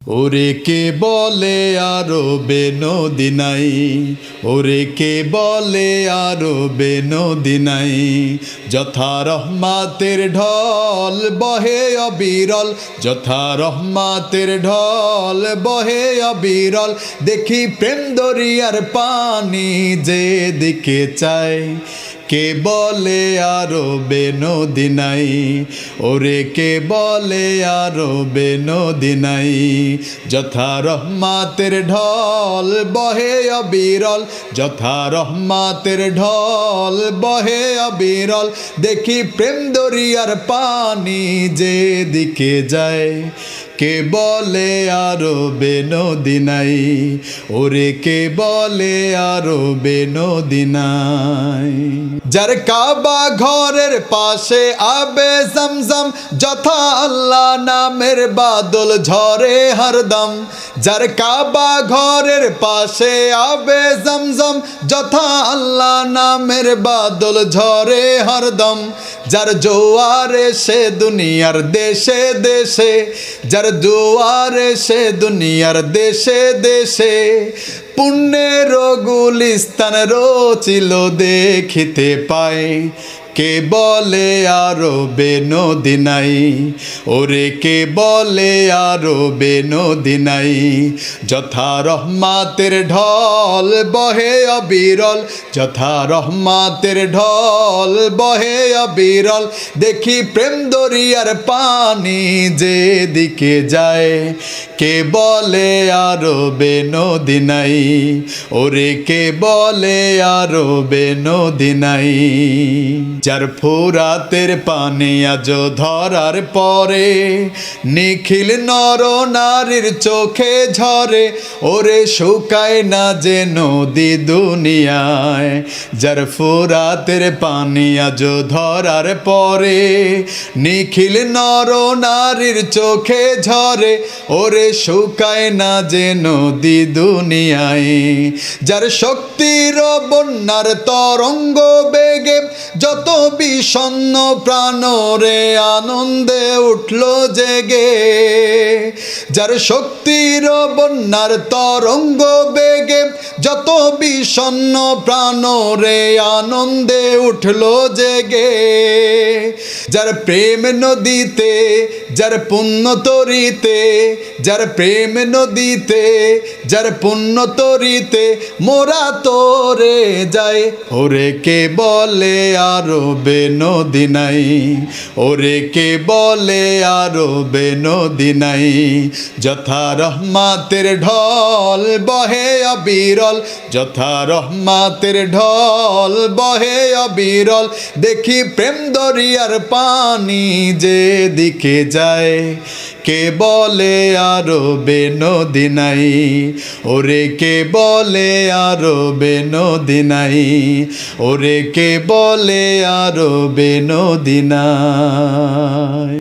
ওরে কে বলে আরবে নদী নাই, ওরে কে বলে আরবে নদী নাই। যথা রহমাতের ঢল বহে অবিরল, যথা রহমাতের ঢল বহে অবিরল। দেখি প্রেম দরিয়ার পানি যে দিকে চায়, কে বলে আরবে নদী নাই, ওরে কে বলে আরবে নদী নাই। যথা রহমাতের ঢল বহে অবিরল, যথা রহমাতের ঢল বহে অবিরল। দেখি প্রেম দরিয়ার পানি যে দিকে যায়, কে বলে আরবে নদী নাই, ওরে কে বলে আরবে নদী নাই। যার কাবা ঘরের পাশে আবে জমজম, যথা আল্লাহ নামের বাদল ঝরে হরদম। যার কাবা ঘরের পাশে আবে জমজম, যথা আল্লাহ নামের বাদল ঝরে হরদম। যার জোয়ারে সে দুনিয়ার দেশে দেশে, যার জোয়ারে সে দুনিয়ার দেশে দেশে। পুণ্যের গুলিস্তান রচিল দেখিতে পায়, কে বলে আরবে নদী নাই, ওরে কে বলে আরবে নদী নাই। যথা রহমাতের ঢল বহে অবিরল, যথা রহমাতের ঢল বহে অবিরল। দেখি প্রেম দরিয়ার পানি যে দিকে যায়, কে বলে আরবে নদী নাই, ওরে কে বলে আরবে নদী নাই। যার ফোরাতের পানি আজ ধরার পরে, নিখিল নর নারীর চোখে ঝরে, ওরে শুকায় না যে নদী দুনিয়ায়। যার ফোরাতের পানি আজ ধরার পরে, নিখিল নর নারীর চোখে ঝরে, ওরে শুকায় না যে নদী দুনিয়ায়। যার শক্তির বন্যার তরঙ্গ বেগে, যত বিষণ্ণ প্রাণ রে আনন্দে উঠল জেগে। যার শক্তির বন্যার তরঙ্গ বেগে, যত বিষণ্ণ প্রাণ রে আনন্দে উঠল জেগে। যার প্রেম নদীতে, যার পুণ্য তরিতে, যার প্রেম নদীতে, যার পুণ্য তরিতে মোরা তোরে যায়, ওরে কে বলে আরবে নদী নাই, ওরে কে বলে আরবে নদী নাই। যথা রহমাতের ঢল বহে অবিরল, যথা রহমাতের ঢল বহে অবিরল। দেখি প্রেম দরিয়ার পানি যে দিকে যায়, কে বলে আরবে নদী নাই, ওরে কে বলে আরবে নদী নাই, ওরে কে বলে আরবে নদী নাই।